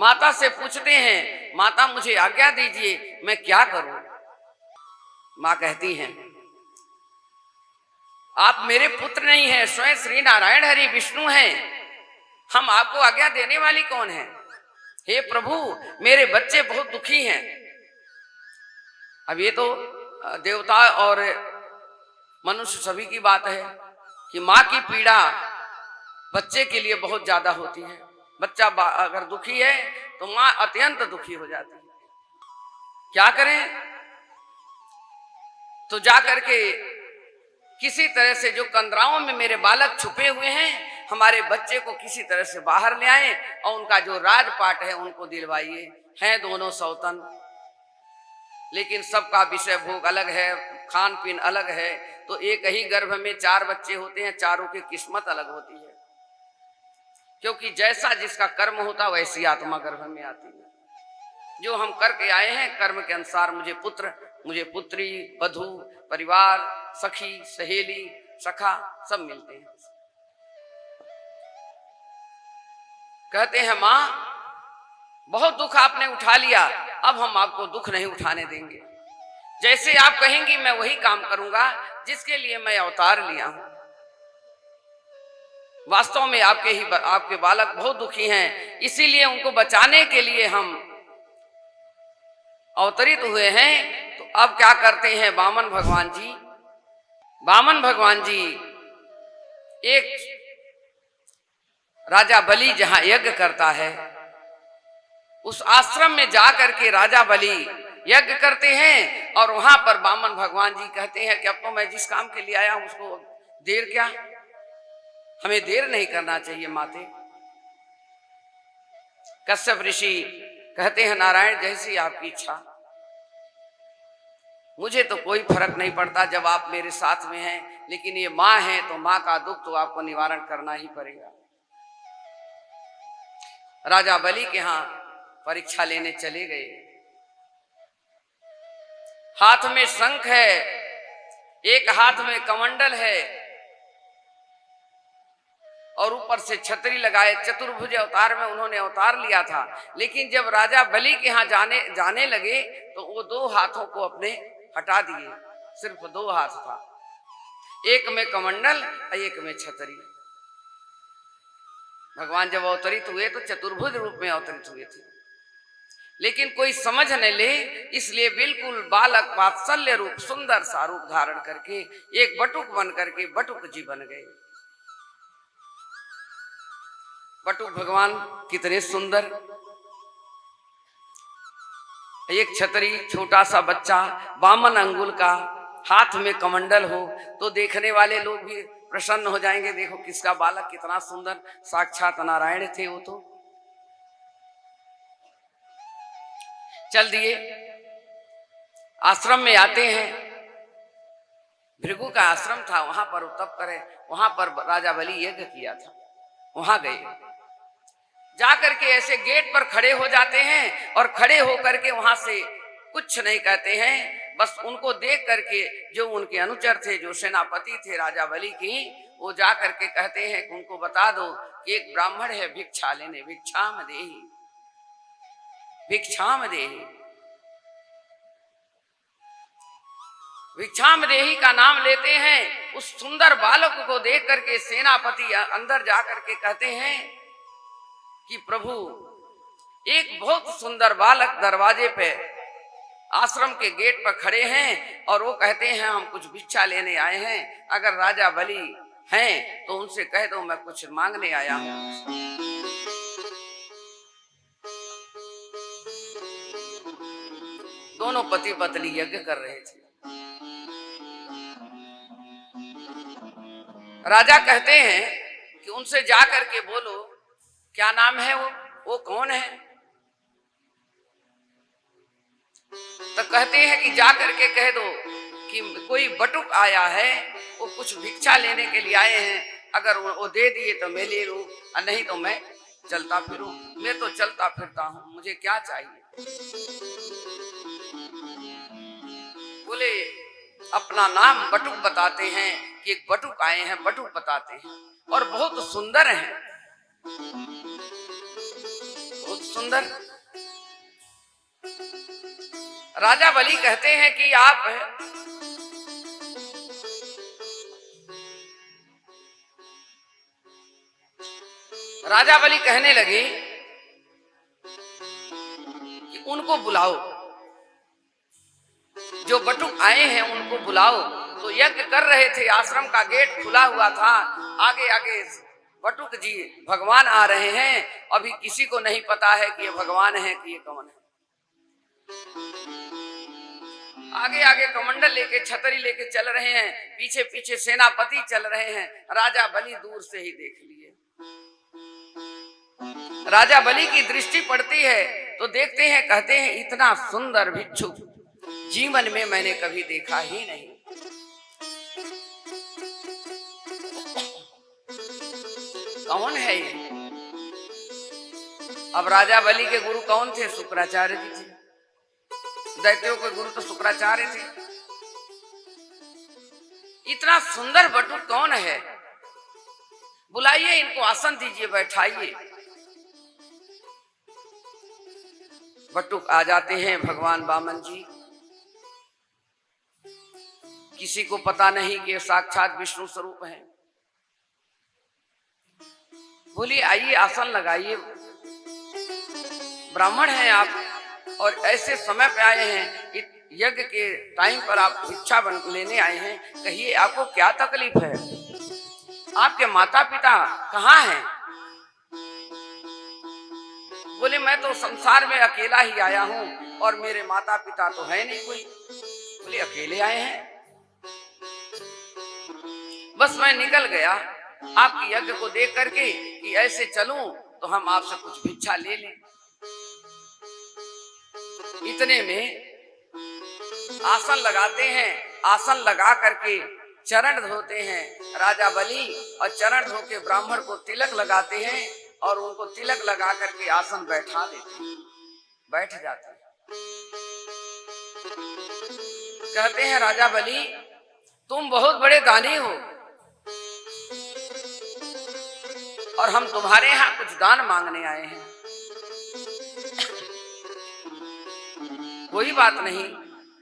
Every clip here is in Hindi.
माता से पूछते हैं, माता मुझे आज्ञा दीजिए, मैं क्या करूं? मां कहती हैं, आप मेरे पुत्र नहीं हैं, स्वयं श्री नारायण हरि विष्णु हैं, हम आपको आज्ञा देने वाली कौन है? हे प्रभु, मेरे बच्चे बहुत दुखी हैं। अब ये तो देवता और मनुष्य सभी की बात है कि माँ की पीड़ा बच्चे के लिए बहुत ज्यादा होती है। बच्चा अगर दुखी है तो माँ अत्यंत दुखी हो जाती है। क्या करें? तो जाकर के किसी तरह से जो कंदराओं में मेरे बालक छुपे हुए हैं, हमारे बच्चे को किसी तरह से बाहर ले आए और उनका जो राजपाट है उनको दिलवाइए। हैं दोनों सौतन, लेकिन सबका विषय भोग अलग है, खान पीन अलग है। तो एक ही गर्भ में 4 बच्चे होते हैं, चारों की किस्मत अलग होती है, क्योंकि जैसा जिसका कर्म होता वैसी आत्मा गर्भ में आती है। जो हम करके आए हैं कर्म के अनुसार मुझे पुत्र, मुझे पुत्री, वधू, परिवार, सखी, सहेली, सखा सब मिलते हैं। कहते हैं मां, बहुत दुख आपने उठा लिया, अब हम आपको दुख नहीं उठाने देंगे। जैसे आप कहेंगी मैं वही काम करूंगा जिसके लिए मैं अवतार लिया हूं। वास्तव में आपके बालक बहुत दुखी हैं, इसीलिए उनको बचाने के लिए हम अवतरित हुए हैं। तो अब क्या करते हैं वामन भगवान जी? वामन भगवान जी एक राजा बलि जहां यज्ञ करता है उस आश्रम में जाकर के राजा बलि यज्ञ करते हैं, और वहां पर वामन भगवान जी कहते हैं कि अब तो मैं जिस काम के लिए आया हूं उसको देर क्या, हमें देर नहीं करना चाहिए माते। कश्यप ऋषि कहते हैं, नारायण जैसी आपकी इच्छा, मुझे तो कोई फर्क नहीं पड़ता जब आप मेरे साथ में हैं, लेकिन ये माँ है तो माँ का दुख तो आपको निवारण करना ही पड़ेगा। राजा बलि के यहां परीक्षा लेने चले गए। हाथ में शंख है, एक हाथ में कमंडल है और ऊपर से छतरी लगाए। चतुर्भुज अवतार में उन्होंने अवतार लिया था, लेकिन जब राजा बलि के यहां जाने लगे तो वो 2 हाथों को अपने हटा दिए, सिर्फ 2 हाथ था, एक में कमंडल और एक में छतरी। भगवान जब अवतरित हुए तो चतुर्भुज रूप में अवतरित हुए थे, लेकिन कोई समझ न ले, इसलिए बिल्कुल बालक वात्सल्य रूप सुंदर सा रूप धारण करके एक बटुक बन करके बटुक जी बन गए। बटुक भगवान कितने सुंदर, एक छतरी, छोटा सा बच्चा, वामन अंगुल का, हाथ में कमंडल हो तो देखने वाले लोग भी प्रसन्न हो जाएंगे। देखो किसका बालक कितना सुंदर, साक्षात नारायण थे वो तो। चल दिए, आश्रम में आते हैं, भृगु का आश्रम था, वहां पर तप करे, वहां पर राजा बलि यज्ञ किया था, वहां गए। जाकर के ऐसे गेट पर खड़े हो जाते हैं और खड़े होकर के वहां से कुछ नहीं कहते हैं, बस उनको देख करके जो उनके अनुचर थे, जो सेनापति थे राजा बलि की, वो जा करके कहते हैं कि उनको बता दो कि एक ब्राह्मण है भिक्षा लेने, भिक्षाम देहि, भिक्षाम देहि। भिक्षाम देहि का नाम लेते हैं। उस सुंदर बालक को देख करके सेनापति अंदर जाकर के कहते हैं कि प्रभु, एक बहुत सुंदर बालक दरवाजे पे आश्रम के गेट पर खड़े हैं और वो कहते हैं हम कुछ भिक्षा लेने आए हैं, अगर राजा बलि हैं तो उनसे कह दो मैं कुछ मांगने आया हूं। दोनों पति पत्नी यज्ञ कर रहे थे। राजा कहते हैं कि उनसे जाकर के बोलो क्या नाम है वो कौन है? तो कहते हैं कि जाकर के कह दो कि कोई बटुक आया है, वो कुछ भिक्षा लेने के लिए आए हैं, अगर वो दे दिए तो मैं ले लूं और नहीं तो मैं चलता फिरूं। मैं तो चलता फिरता हूं, मुझे क्या चाहिए? बोले अपना नाम बटुक बताते हैं कि एक बटुक आए हैं, बटुक बताते हैं और बहुत सुंदर हैं, बहुत सुंदर। राजा बलि कहते हैं कि आप राजा बलि कहने लगे कि उनको बुलाओ, जो बटुक आए हैं उनको बुलाओ। तो यज्ञ कर रहे थे, आश्रम का गेट खुला हुआ था, आगे आगे बटुक जी भगवान आ रहे हैं। अभी किसी को नहीं पता है कि ये भगवान है कि ये कौन है। आगे आगे कमंडल लेके, छतरी लेके चल रहे हैं, पीछे पीछे सेनापति चल रहे हैं। राजा बलि दूर से ही देख लिए। राजा बलि की दृष्टि पड़ती है तो देखते हैं, कहते हैं इतना सुंदर भिक्षुक जीवन में मैंने कभी देखा ही नहीं। कौन है ये? अब राजा बलि के गुरु कौन थे? शुक्राचार्य जी थे। दैत्यों के गुरु तो शुक्राचार्य थे। इतना सुंदर बटुक कौन है? बुलाइए, इनको आसन दीजिए, बैठाइए। बटुक आ जाते हैं भगवान वामन जी। किसी को पता नहीं कि साक्षात विष्णु स्वरूप है। बोलिए आइए, आसन लगाइए। ब्राह्मण हैं आप और ऐसे समय पे आए हैं, यज्ञ के टाइम पर आप भिक्षा लेने आए हैं। कहिए आपको क्या तकलीफ है? आपके माता पिता कहाँ हैं? बोले मैं तो संसार में अकेला ही आया हूं और मेरे माता पिता तो है नहीं कोई। बोले अकेले आए हैं? बस मैं निकल गया आपकी यज्ञ को देख करके कि ऐसे चलूं तो हम आपसे कुछ भिक्षा ले लें। इतने में आसन लगाते हैं, आसन लगा करके चरण धोते हैं राजा बलि, और चरण धो के ब्राह्मण को तिलक लगाते हैं और उनको तिलक लगा करके आसन बैठा देते हैं। बैठ जाते हैं। कहते हैं राजा बलि तुम बहुत बड़े दानी हो और हम तुम्हारे यहाँ कुछ दान मांगने आए हैं। कोई बात नहीं,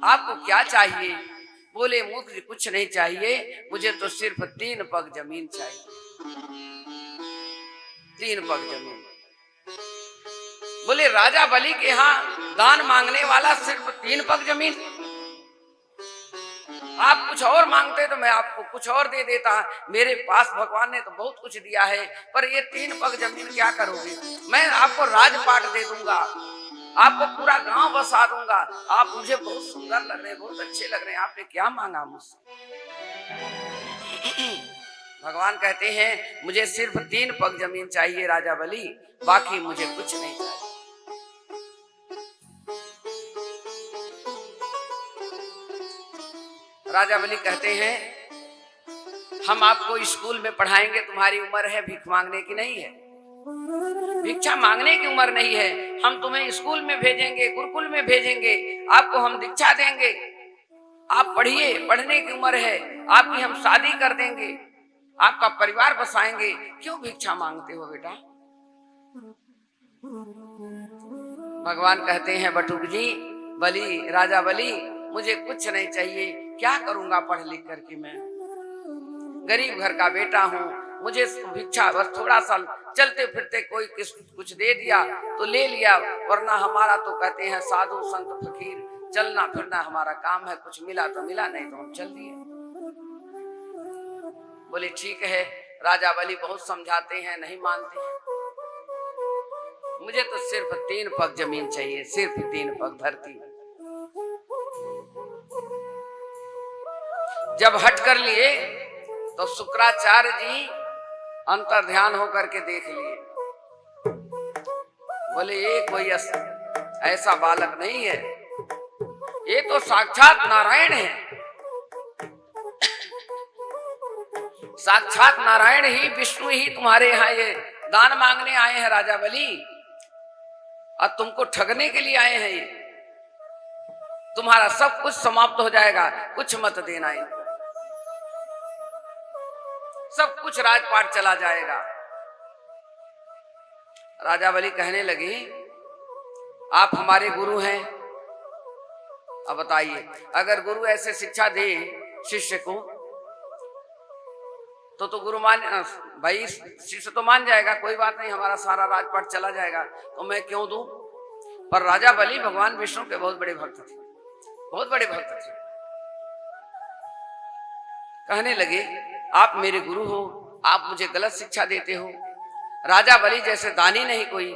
आपको क्या चाहिए? बोले मुझे कुछ नहीं चाहिए, मुझे तो सिर्फ 3 पग जमीन चाहिए। 3 पग जमीन। बोले राजा बलि के यहाँ दान मांगने वाला सिर्फ 3 पग जमीन? आप कुछ और मांगते तो मैं आपको कुछ और दे देता। मेरे पास भगवान ने तो बहुत कुछ दिया है, पर ये 3 पग जमीन क्या करोगे? मैं आपको राजपाट दे दूंगा, आपको पूरा गांव बसा दूंगा। आप मुझे बहुत सुंदर लग रहे हैं, बहुत अच्छे लग रहे हैं, आपने क्या मांगा मुझसे? भगवान कहते हैं मुझे सिर्फ 3 पग जमीन चाहिए राजा बलि, बाकी मुझे कुछ नहीं चाहिए। राजा बलि कहते हैं हम आपको स्कूल में पढ़ाएंगे, तुम्हारी उम्र है भीख मांगने की नहीं है, भिक्षा मांगने की उम्र नहीं है। हम तुम्हें स्कूल में भेजेंगे, गुरुकुल में भेजेंगे, आपको हम दीक्षा देंगे, आप पढ़िए, पढ़ने की उम्र है, आपकी हम शादी कर देंगे, आपका परिवार बसाएंगे। क्यों भिक्षा मांगते हो बेटा? भगवान कहते हैं बटुक जी, बलि, राजा बलि मुझे कुछ नहीं चाहिए, क्या करूंगा पढ़ लिख करके? मैं गरीब घर का बेटा हूँ, मुझे भिक्षा बस थोड़ा सा चलते फिरते कोई कुछ दे दिया तो ले लिया, वरना हमारा तो कहते हैं साधु संत फकीर चलना फिरना हमारा काम है, कुछ मिला तो मिला, नहीं तो हम चल दिए। बोले ठीक है। राजा बलि बहुत समझाते हैं, नहीं मानते हैं। मुझे तो सिर्फ 3 पग जमीन चाहिए, सिर्फ 3 पग धरती। जब हट कर लिए तो शुक्राचार्य जी अंतर ध्यान होकर के देख लिए। बोले ये कोई ऐसा बालक नहीं है, ये तो साक्षात नारायण है। साक्षात नारायण ही, विष्णु ही तुम्हारे यहाँ ये दान मांगने आए हैं राजा बलि, और तुमको ठगने के लिए आए हैं। ये तुम्हारा सब कुछ समाप्त हो जाएगा, कुछ मत देना इनको, सब कुछ राजपाट चला जाएगा। राजा बलि कहने लगे आप हमारे गुरु हैं। अब बताइए, अगर गुरु ऐसे शिक्षा दे शिष्य को तो गुरु मान, भाई शिष्य तो मान जाएगा, कोई बात नहीं, हमारा सारा राजपाट चला जाएगा, तो मैं क्यों दूं। पर राजा बलि भगवान विष्णु के बहुत बड़े भक्त थे, बहुत बड़े भक्त थे। कहने लगे आप मेरे गुरु हो, आप मुझे गलत शिक्षा देते हो। राजा बलि जैसे दानी नहीं कोई,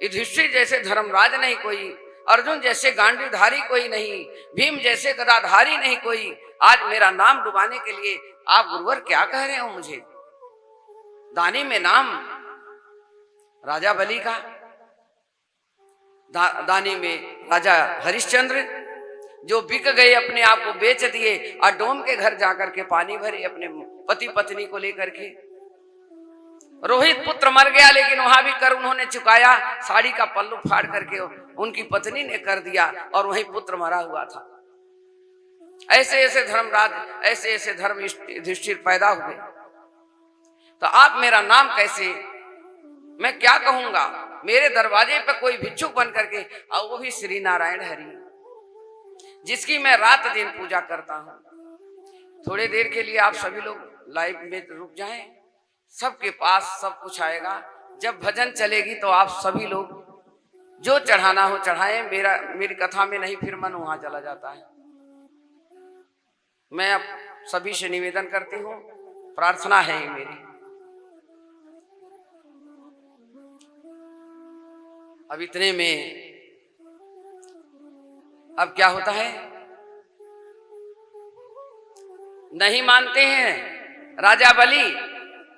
युधिष्ठिर जैसे धर्मराज नहीं कोई, अर्जुन जैसे गांडीवधारी कोई नहीं, भीम जैसे गदाधारी नहीं कोई। आज मेरा नाम डुबाने के लिए आप गुरुवर क्या कह रहे हो मुझे। दानी में नाम राजा बलि का, दानी में राजा हरिश्चंद्र, जो बिक गए, अपने आप को बेच दिए और डोम के घर जाकर के पानी भरे अपने पति पत्नी को लेकर के। रोहित पुत्र मर गया, लेकिन वहां भी कर उन्होंने चुकाया, साड़ी का पल्लू फाड़ करके उनकी पत्नी ने कर दिया और वही पुत्र मरा हुआ था। ऐसे ऐसे धर्मराज, ऐसे ऐसे धर्म युधिष्ठिर पैदा हुए। तो आप मेरा नाम कैसे, मैं क्या कहूंगा। मेरे दरवाजे पर कोई भिक्षुक बन करके, और वो भी श्री नारायण हरि, जिसकी मैं रात दिन पूजा करता हूं। थोड़ी देर के लिए आप सभी लोग लाइव में रुक जाएं, सबके पास सब कुछ आएगा। जब भजन चलेगी तो आप सभी लोग जो चढ़ाना हो चढ़ाएं। मेरी कथा में नहीं, फिर मन वहां चला जाता है। मैं अब सभी से निवेदन करती हूँ, प्रार्थना है ये मेरी। अब इतने में अब क्या होता है, नहीं मानते हैं राजा बलि,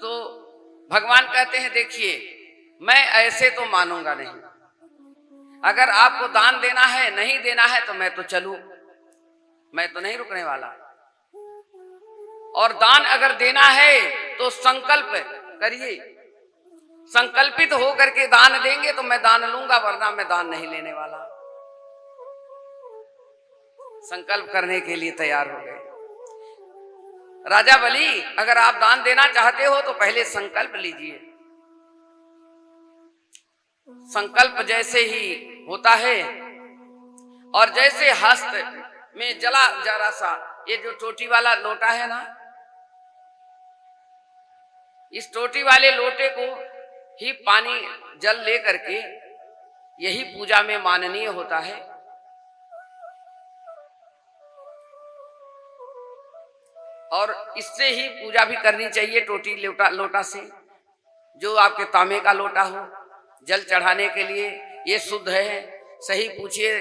तो भगवान कहते हैं देखिए मैं ऐसे तो मानूंगा नहीं, अगर आपको दान देना है, नहीं देना है तो मैं तो चलूं, मैं तो नहीं रुकने वाला। और दान अगर देना है तो संकल्प करिए, संकल्पित हो करके दान देंगे तो मैं दान लूंगा, वरना मैं दान नहीं लेने वाला। संकल्प करने के लिए तैयार हो गए। राजा बलि, अगर आप दान देना चाहते हो तो पहले संकल्प लीजिए। संकल्प जैसे ही होता है, और जैसे हस्त में जरा सा, ये जो टोटी वाला लोटा है ना, इस टोटी वाले लोटे को ही पानी जल ले करके, यही पूजा में माननीय होता है। और इससे ही पूजा भी करनी चाहिए, टोटी लोटा से, जो आपके तांबे का लोटा हो जल चढ़ाने के लिए, ये शुद्ध है। सही पूछिए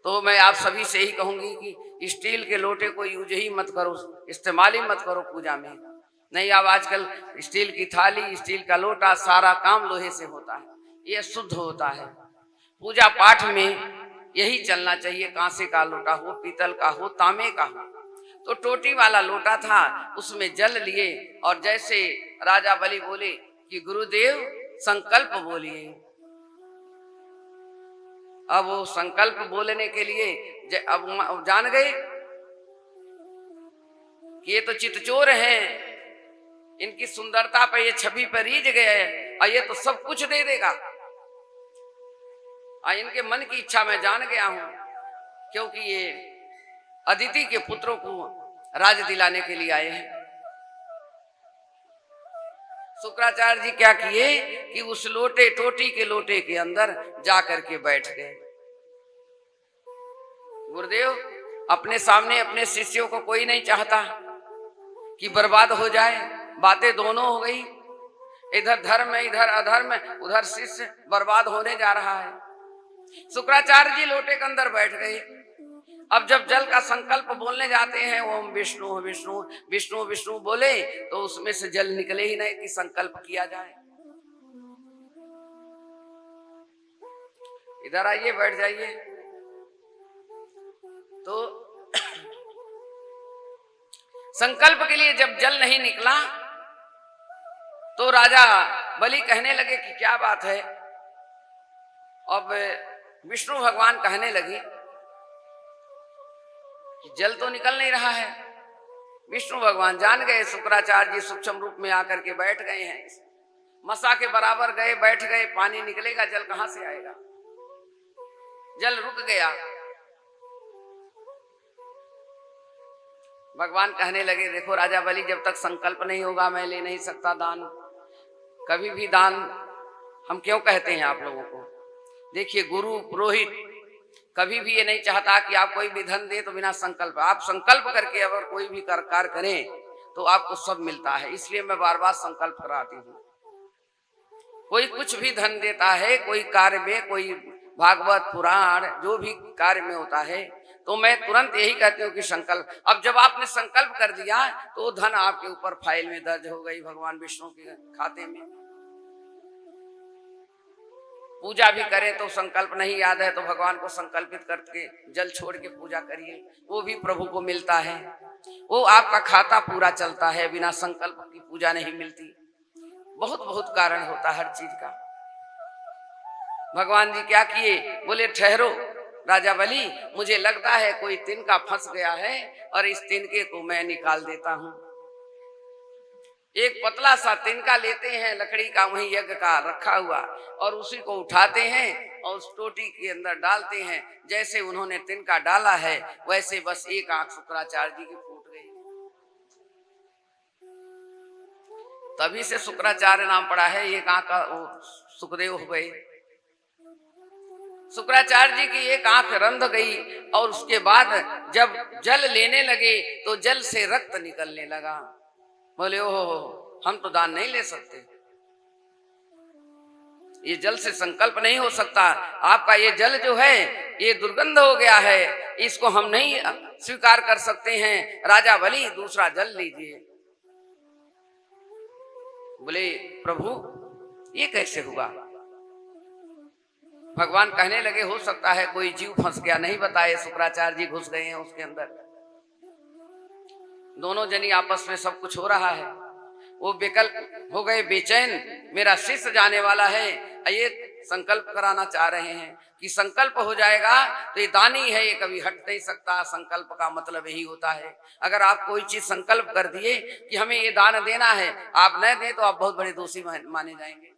तो मैं आप सभी से ही कहूंगी कि स्टील के लोटे को यूज ही मत करो, इस्तेमाल ही मत करो पूजा में। नहीं, अब आजकल स्टील की थाली, स्टील का लोटा, सारा काम लोहे से होता है, ये शुद्ध होता है। पूजा पाठ में यही चलना चाहिए, कांसे का लोटा हो, पीतल का हो, तांबे का हो। तो टोटी वाला लोटा था, उसमें जल लिए, और जैसे राजा बलि बोले कि गुरुदेव संकल्प बोलिए। अब वो संकल्प बोलने के लिए अब जान गए कि ये तो चितचोर हैं, इनकी सुंदरता पे, ये छवि पर रीझ गए, और ये तो सब कुछ दे देगा। इनके मन की इच्छा मैं जान गया हूं, क्योंकि ये अदिति के पुत्रों को राज दिलाने के लिए आए हैं। शुक्राचार्य जी क्या किए कि उस टोटी के लोटे के अंदर जाकर के बैठ गए। गुरुदेव, अपने सामने अपने शिष्यों को कोई नहीं चाहता कि बर्बाद हो जाए, बातें दोनों हो गई, इधर धर्म, इधर अधर्म, उधर शिष्य बर्बाद होने जा रहा है। शुक्राचार्य जी लोटे के अंदर बैठ गए। अब जब जल का संकल्प बोलने जाते हैं, ओम विष्णु विष्णु विष्णु विष्णु बोले, तो उसमें से जल निकले ही नहीं कि संकल्प किया जाए। इधर आइए, बैठ जाइए। तो संकल्प के लिए जब जल नहीं निकला तो राजा बलि कहने लगे कि क्या बात है। अब विष्णु भगवान कहने लगे कि जल तो निकल नहीं रहा है। विष्णु भगवान जान गए, शुक्राचार्य जी सूक्ष्म रूप में आकर के बैठ गए हैं, मसा के बराबर गए, बैठ गए, पानी निकलेगा, जल कहां से आएगा। जल रुक गया। भगवान कहने लगे, देखो राजा बलि, जब तक संकल्प नहीं होगा मैं ले नहीं सकता दान। कभी भी दान हम क्यों कहते हैं आप लोगों को? देखिए, गुरु पुरोहित कभी भी ये नहीं चाहता कि आप कोई भी धन दे तो बिना संकल्प। आप संकल्प करके अगर कोई भी कार्य करें तो आपको सब मिलता है। इसलिए मैं बार बार संकल्प कराती हूँ। कोई कुछ भी धन देता है, कोई कार्य में, कोई भागवत पुराण जो भी कार्य में होता है, तो मैं तुरंत यही कहती हूँ कि संकल्प। अब जब आपने संकल्प कर दिया तो धन आपके ऊपर फाइल में दर्ज हो गई, भगवान विष्णु के खाते में। पूजा भी करें तो संकल्प नहीं याद है तो भगवान को संकल्पित करके जल छोड़ के पूजा करिए, वो भी प्रभु को मिलता है। वो आपका खाता पूरा चलता है, बिना संकल्प की पूजा नहीं मिलती। बहुत बहुत कारण होता है हर चीज का। भगवान जी क्या किए? बोले, ठहरो राजा बलि, मुझे लगता है कोई तिनका फंस गया है और इस तिनके को मैं निकाल देता हूं। एक पतला सा तिनका लेते हैं लकड़ी का, वहीं यज्ञ का रखा हुआ, और उसी को उठाते हैं और उस टोटी के अंदर डालते हैं। जैसे उन्होंने तिनका डाला है वैसे बस एक आंख शुक्राचार्य जी की फूट गई। तभी से शुक्राचार्य नाम पड़ा है। एक आंख सुखदेव हो गए। शुक्राचार्य जी की एक आंख रंध गई और उसके बाद जब जल लेने लगे तो जल से रक्त निकलने लगा। बोले, ओहो, हम तो दान नहीं ले सकते, ये जल से संकल्प नहीं हो सकता। आपका ये जल जो है ये दुर्गंध हो गया है, इसको हम नहीं स्वीकार कर सकते हैं। राजा बलि, दूसरा जल लीजिए। बोले, प्रभु ये कैसे हुआ? भगवान कहने लगे, हो सकता है कोई जीव फंस गया, नहीं बताए। शुक्राचार्य जी घुस गए हैं उसके अंदर। दोनों जनी आपस में सब कुछ हो रहा है। वो विकल्प हो गए बेचैन, मेरा शिष्य जाने वाला है। ये संकल्प कराना चाह रहे हैं कि संकल्प हो जाएगा तो ये दानी है, ये कभी हट नहीं सकता। संकल्प का मतलब यही होता है। अगर आप कोई चीज संकल्प कर दिए कि हमें ये दान देना है, आप न दें तो आप बहुत बड़े दोषी माने जाएंगे।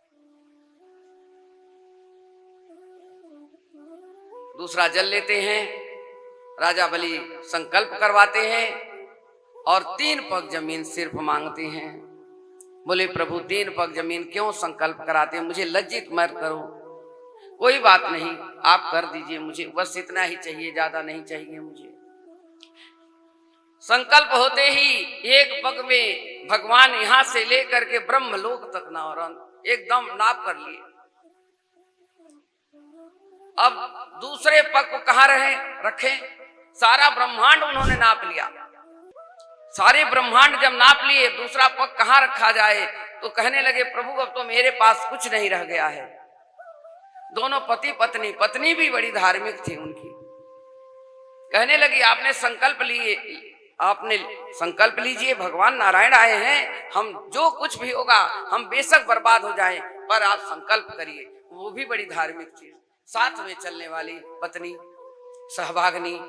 दूसरा जल लेते हैं, राजा बलि संकल्प करवाते हैं और 3 पग जमीन सिर्फ मांगते हैं। बोले, प्रभु 3 पग जमीन क्यों संकल्प कराते हैं? मुझे लज्जित मत करो। कोई बात नहीं, आप कर दीजिए, मुझे बस इतना ही चाहिए, ज्यादा नहीं चाहिए मुझे। संकल्प होते ही 1 पग में भगवान यहां से लेकर के ब्रह्मलोक तक एकदम नाप कर लिए। अब दूसरे पग को कहां रखे? सारा ब्रह्मांड उन्होंने नाप लिया। सारे ब्रह्मांड जब नाप लिए, दूसरा पग कहां रखा जाए? तो कहने लगे, प्रभु अब तो मेरे पास कुछ नहीं रह गया है। दोनों पति पत्नी, पत्नी भी बड़ी धार्मिक थी उनकी, कहने लगी, आपने संकल्प लीजिए, भगवान नारायण आए हैं, हम जो कुछ भी होगा हम बेशक बर्बाद हो जाएं, पर आप संकल्प करिए। वो भी बड़ी धार्मिक थी, साथ में चलने वाली पत्नी, सहभागिनी।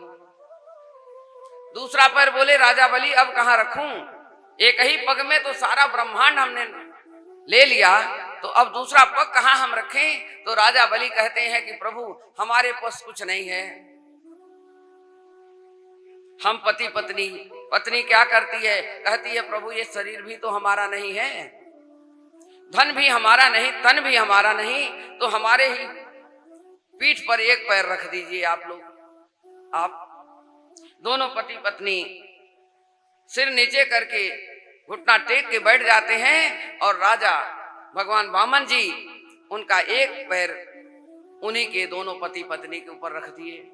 दूसरा पैर बोले, राजा बलि अब कहां रखूं? एक ही पग में तो सारा ब्रह्मांड हमने ले लिया, तो अब दूसरा पग कहां हम रखें? तो राजा बलि कहते हैं कि प्रभु हमारे पास कुछ नहीं है। हम पति पत्नी, पत्नी क्या करती है? कहती है, प्रभु ये शरीर भी तो हमारा नहीं है, धन भी हमारा नहीं, तन भी हमारा नहीं, तो हमारे ही पीठ पर एक पैर रख दीजिए आप लोग। आप दोनों पति पत्नी सिर नीचे करके घुटना टेक के बैठ जाते हैं और राजा भगवान वामन जी उनका एक पैर उन्हीं के दोनों पति पत्नी के ऊपर रख दिए।